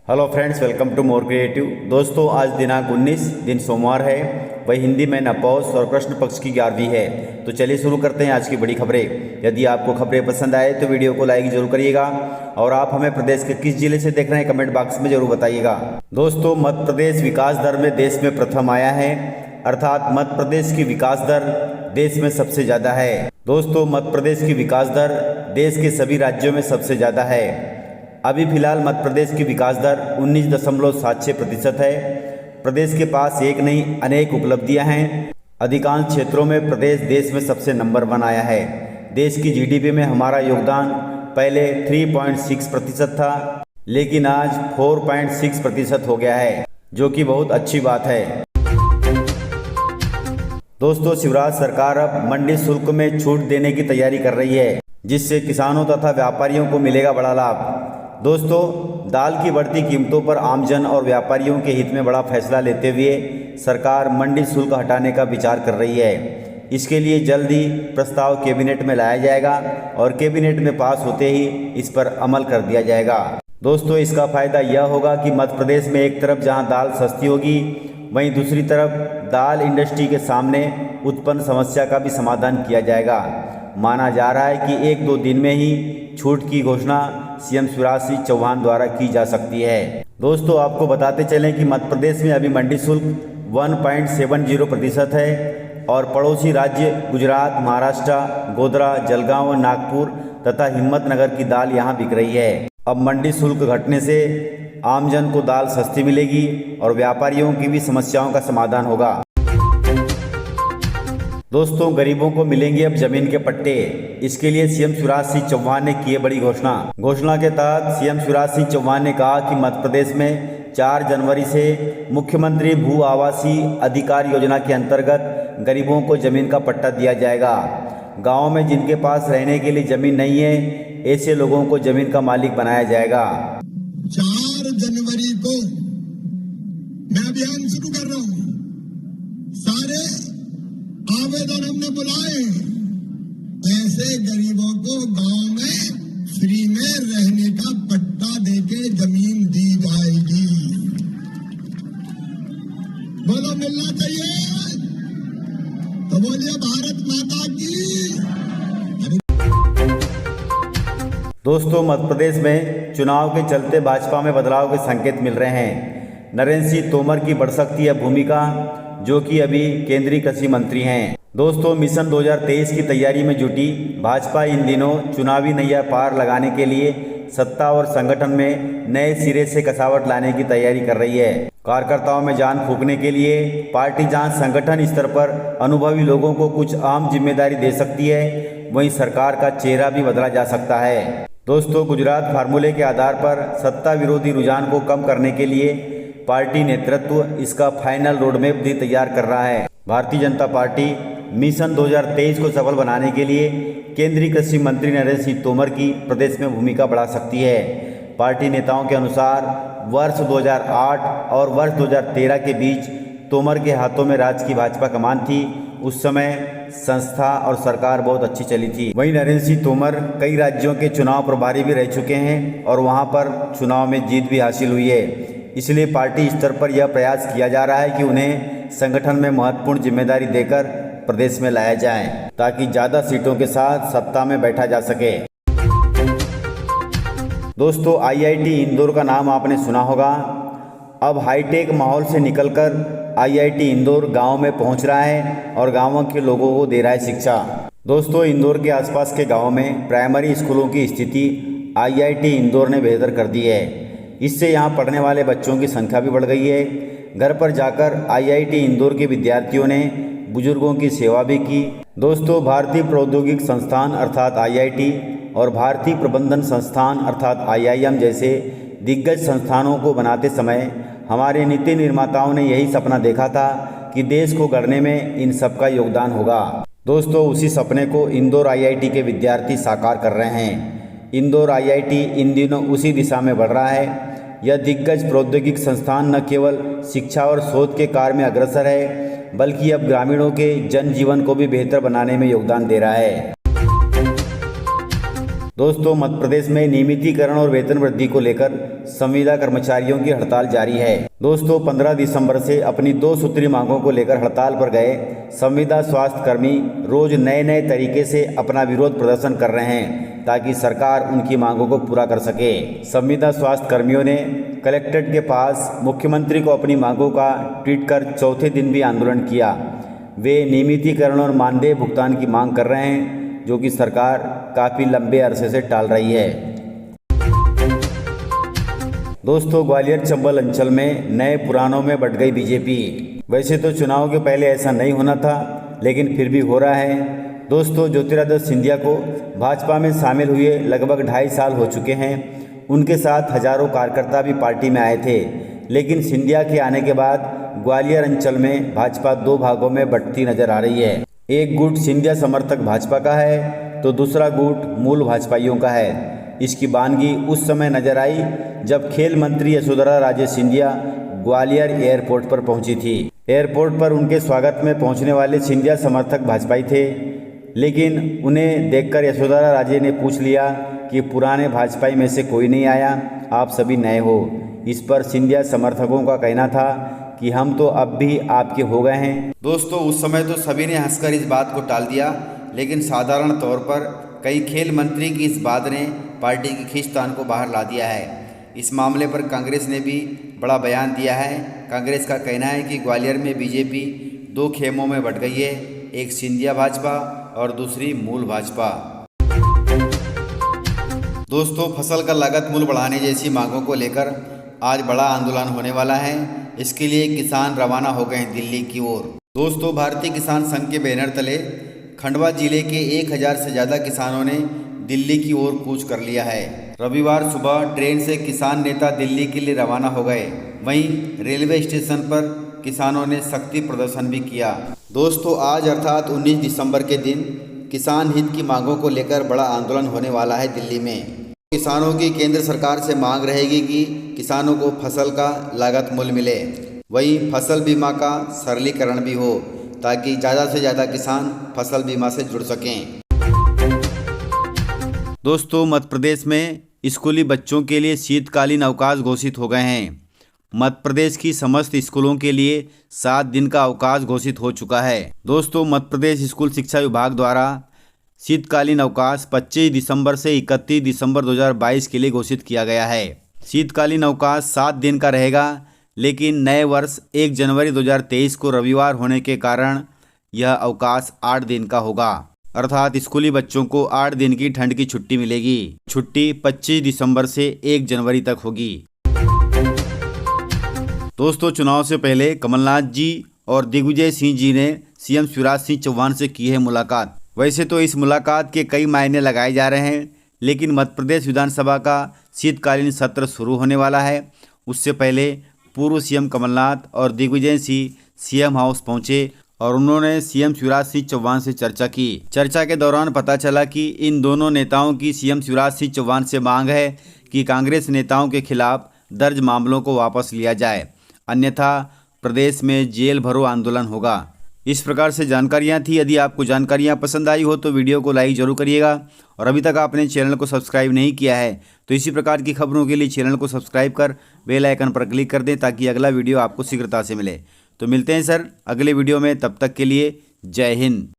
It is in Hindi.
Hello friends, welcome to more creative. दोस्तों, आज दिनांक 19 दिन सोमवार है। वही हिंदी में नपौष और कृष्ण पक्ष की 11वीं है। तो चलिए शुरू करते हैं आज की बड़ी खबरें। यदि आपको खबरें पसंद आए तो वीडियो को लाइक जरूर करिएगा और आप हमें प्रदेश के किस जिले से देख रहे हैं कमेंट बॉक्स में जरूर बताइएगा। दोस्तों, मध्य प्रदेश विकास दर में देश में प्रथम आया है, अर्थात मध्य प्रदेश की विकास दर देश में सबसे ज़्यादा है। दोस्तों, मध्य प्रदेश की विकास दर देश के सभी राज्यों में सबसे ज़्यादा है। अभी फिलहाल मध्य प्रदेश की विकास दर 19.76% है। प्रदेश के पास एक नहीं अनेक उपलब्धियां हैं। अधिकांश क्षेत्रों में प्रदेश देश में सबसे नंबर 1 आया है। देश की जीडीपी में हमारा योगदान पहले 3.6% था, लेकिन आज 4.6% हो गया है, जो कि बहुत अच्छी बात है। दोस्तों, शिवराज सरकार अब मंडी शुल्क में छूट देने की तैयारी कर रही है, जिससे किसानों तथा व्यापारियों को मिलेगा बड़ा लाभ। दोस्तों, दाल की बढ़ती कीमतों पर आमजन और व्यापारियों के हित में बड़ा फैसला लेते हुए सरकार मंडी शुल्क हटाने का विचार कर रही है। इसके लिए जल्द ही प्रस्ताव कैबिनेट में लाया जाएगा और कैबिनेट में पास होते ही इस पर अमल कर दिया जाएगा। दोस्तों, इसका फायदा यह होगा कि मध्य प्रदेश में एक तरफ जहां दाल सस्ती होगी, वहीं दूसरी तरफ दाल इंडस्ट्री के सामने उत्पन्न समस्या का भी समाधान किया जाएगा। माना जा रहा है कि 1-2 दिन में ही छूट की घोषणा सीएम शिवराज सिंह चौहान द्वारा की जा सकती है। दोस्तों, आपको बताते चलें कि मध्य प्रदेश में अभी मंडी शुल्क 1.70% है और पड़ोसी राज्य गुजरात, महाराष्ट्र, गोधरा, जलगांव, नागपुर तथा हिम्मतनगर की दाल यहां बिक रही है। अब मंडी शुल्क घटने से आमजन को दाल सस्ती मिलेगी और व्यापारियों की भी समस्याओं का समाधान होगा। दोस्तों, गरीबों को मिलेंगे अब जमीन के पट्टे। इसके लिए सीएम शिवराज सिंह चौहान ने की बड़ी घोषणा के तहत सीएम शिवराज सिंह चौहान ने कहा कि मध्य प्रदेश में 4 जनवरी से मुख्यमंत्री भू आवासीय अधिकार योजना के अंतर्गत गरीबों को जमीन का पट्टा दिया जाएगा। गाँव में जिनके पास रहने के लिए जमीन नहीं है, ऐसे लोगों को जमीन का मालिक बनाया जाएगा। 4 जनवरी को मैं अभियान शुरू कर रहा हूँ। सारे आवेदन हमने बुलाए। ऐसे गरीबों को गांव में फ्री में रहने का पट्टा देके जमीन दी जाएगी। बोलो मिलना चाहिए तो बोलिए भारत माता की। दोस्तों, मध्य प्रदेश में चुनाव के चलते भाजपा में बदलाव के संकेत मिल रहे हैं। नरेंद्र सिंह तोमर की बढ़ सकती है भूमिका, जो कि अभी केंद्रीय कृषि मंत्री हैं। दोस्तों, मिशन 2023 की तैयारी में जुटी भाजपा इन दिनों चुनावी नैया पार लगाने के लिए सत्ता और संगठन में नए सिरे से कसावट लाने की तैयारी कर रही है। कार्यकर्ताओं में जान फूंकने के लिए पार्टी जहां संगठन स्तर पर अनुभवी लोगों को कुछ अहम जिम्मेदारी दे सकती है, वहीं सरकार का चेहरा भी बदला जा सकता है। दोस्तों, गुजरात फार्मूले के आधार पर सत्ता विरोधी रुझान को कम करने के लिए पार्टी नेतृत्व इसका फाइनल रोडमैप भी तैयार कर रहा है। भारतीय जनता पार्टी मिशन 2023 को सफल बनाने के लिए केंद्रीय कृषि मंत्री नरेंद्र सिंह तोमर की प्रदेश में भूमिका बढ़ा सकती है। पार्टी नेताओं के अनुसार वर्ष 2008 और वर्ष 2013 के बीच तोमर के हाथों में राज्य की भाजपा कमान थी। उस समय संस्था और सरकार बहुत अच्छी चली थी। वहीं नरेंद्र सिंह तोमर कई राज्यों के चुनाव प्रभारी भी रह चुके हैं और वहां पर चुनाव में जीत भी हासिल हुई है। इसलिए पार्टी स्तर पर यह प्रयास किया जा रहा है कि उन्हें संगठन में महत्वपूर्ण जिम्मेदारी देकर प्रदेश में लाया जाए, ताकि ज़्यादा सीटों के साथ सत्ता में बैठा जा सके। दोस्तों, आईआईटी इंदौर का नाम आपने सुना होगा। अब हाईटेक माहौल से निकलकर आईआईटी इंदौर गांव में पहुंच रहा है और गांवों के लोगों को दे रहा है शिक्षा। दोस्तों, इंदौर के आसपास के गाँव में प्राइमरी स्कूलों की स्थिति आईआईटी इंदौर ने बेहतर कर दी है। इससे यहाँ पढ़ने वाले बच्चों की संख्या भी बढ़ गई है। घर पर जाकर आईआईटी इंदौर के विद्यार्थियों ने बुजुर्गों की सेवा भी की। दोस्तों, भारतीय प्रौद्योगिक संस्थान अर्थात आईआईटी और भारतीय प्रबंधन संस्थान अर्थात आईआईएम जैसे दिग्गज संस्थानों को बनाते समय हमारे नीति निर्माताओं ने यही सपना देखा था कि देश को गढ़ने में इन सब का योगदान होगा। दोस्तों, उसी सपने को इंदौर आईआईटी के विद्यार्थी साकार कर रहे हैं। इंदौर आईआईटी इन दिनों उसी दिशा में बढ़ रहा है। यह दिग्गज प्रौद्योगिक संस्थान न केवल शिक्षा और शोध के कार्य में अग्रसर है, बल्कि अब ग्रामीणों के जनजीवन को भी बेहतर बनाने में योगदान दे रहा है। दोस्तों, मध्य प्रदेश में नियमितीकरण और वेतन वृद्धि को लेकर संविदा कर्मचारियों की हड़ताल जारी है। दोस्तों, 15 दिसंबर से अपनी 2 सूत्री मांगों को लेकर हड़ताल पर गए संविदा स्वास्थ्य कर्मी रोज नए नए तरीके से अपना विरोध प्रदर्शन कर रहे हैं ताकि सरकार उनकी मांगों को पूरा कर सके। संविदा स्वास्थ्य कर्मियों ने कलेक्ट्रेट के पास मुख्यमंत्री को अपनी मांगों का ट्वीट कर चौथे दिन भी आंदोलन किया। वे नियमितीकरण और मानदेय भुगतान की मांग कर रहे हैं, जो कि सरकार काफ़ी लंबे अरसे से टाल रही है। दोस्तों, ग्वालियर चंबल अंचल में नए पुरानों में बंट गई बीजेपी। वैसे तो चुनाव के पहले ऐसा नहीं होना था, लेकिन फिर भी हो रहा है। दोस्तों, ज्योतिरादित्य सिंधिया को भाजपा में शामिल हुए लगभग 2.5 साल हो चुके हैं। उनके साथ हजारों कार्यकर्ता भी पार्टी में आए थे, लेकिन सिंधिया के आने के बाद ग्वालियर अंचल में भाजपा 2 भागों में बंटती नजर आ रही है। एक गुट सिंधिया समर्थक भाजपा का है तो दूसरा गुट मूल भाजपाइयों का है। इसकी बानगी उस समय नजर आई जब खेल मंत्री यशोधरा राजे सिंधिया ग्वालियर एयरपोर्ट पर पहुंची थी। एयरपोर्ट पर उनके स्वागत में पहुंचने वाले सिंधिया समर्थक भाजपाई थे, लेकिन उन्हें देखकर यशोधरा राजे ने पूछ लिया कि पुराने भाजपाई में से कोई नहीं आया, आप सभी नए हो। इस पर सिंधिया समर्थकों का कहना था कि हम तो अब भी आपके हो गए हैं। दोस्तों, उस समय तो सभी ने हंसकर इस बात को टाल दिया, लेकिन साधारण तौर पर कई खेल मंत्री की इस बात ने पार्टी की खींचतान को बाहर ला दिया है। इस मामले पर कांग्रेस ने भी बड़ा बयान दिया है। कांग्रेस का कहना है कि ग्वालियर में बीजेपी 2 खेमों में बंट गई है, एक सिंधिया भाजपा और दूसरी मूल भाजपा। दोस्तों, फसल का लागत मूल्य बढ़ाने जैसी मांगों को लेकर आज बड़ा आंदोलन होने वाला है। इसके लिए किसान रवाना हो गए हैं दिल्ली की ओर। दोस्तों, भारतीय किसान संघ के बैनर तले खंडवा जिले के 1000 से ज़्यादा किसानों ने दिल्ली की ओर कूच कर लिया है। रविवार सुबह ट्रेन से किसान नेता दिल्ली के लिए रवाना हो गए। वहीं रेलवे स्टेशन पर किसानों ने शक्ति प्रदर्शन भी किया। दोस्तों, आज अर्थात 19 दिसंबर के दिन किसान हित की मांगों को लेकर बड़ा आंदोलन होने वाला है दिल्ली में। किसानों की केंद्र सरकार से मांग रहेगी कि किसानों को फसल का लागत मूल्य मिले, वहीं फसल बीमा का सरलीकरण भी हो ताकि ज़्यादा से ज़्यादा किसान फसल बीमा से जुड़ सकें। दोस्तों, मध्य प्रदेश में स्कूली बच्चों के लिए शीतकालीन अवकाश घोषित हो गए हैं। मध्य प्रदेश की समस्त स्कूलों के लिए 7 दिन का अवकाश घोषित हो चुका है। दोस्तों, मध्य प्रदेश स्कूल शिक्षा विभाग द्वारा शीतकालीन अवकाश 25 दिसंबर से 31 दिसंबर 2022 के लिए घोषित किया गया है। शीतकालीन अवकाश 7 दिन का रहेगा, लेकिन नए वर्ष 1 जनवरी 2023 को रविवार होने के कारण यह अवकाश 8 दिन का होगा। अर्थात स्कूली बच्चों को 8 दिन की ठंड की छुट्टी मिलेगी। छुट्टी 25 दिसंबर से 1 जनवरी तक होगी। दोस्तों, चुनाव से पहले कमलनाथ जी और दिग्विजय सिंह जी ने सीएम शिवराज सिंह चौहान से की है मुलाकात। वैसे तो इस मुलाकात के कई मायने लगाए जा रहे हैं, लेकिन मध्य प्रदेश विधानसभा का शीतकालीन सत्र शुरू होने वाला है। उससे पहले पूर्व सीएम कमलनाथ और दिग्विजय सिंह सीएम हाउस पहुंचे और उन्होंने सीएम शिवराज सिंह चौहान से चर्चा की। चर्चा के दौरान पता चला कि इन दोनों नेताओं की सीएम शिवराज सिंह चौहान से मांग है कि कांग्रेस नेताओं के खिलाफ दर्ज मामलों को वापस लिया जाए, अन्यथा प्रदेश में जेल भरो आंदोलन होगा। इस प्रकार से जानकारियाँ थी। यदि आपको जानकारियाँ पसंद आई हो तो वीडियो को लाइक जरूर करिएगा, और अभी तक आपने चैनल को सब्सक्राइब नहीं किया है तो इसी प्रकार की खबरों के लिए चैनल को सब्सक्राइब कर बेल आइकन पर क्लिक कर दें ताकि अगला वीडियो आपको शीघ्रता से मिले। तो मिलते हैं सर अगले वीडियो में, तब तक के लिए जय हिंद।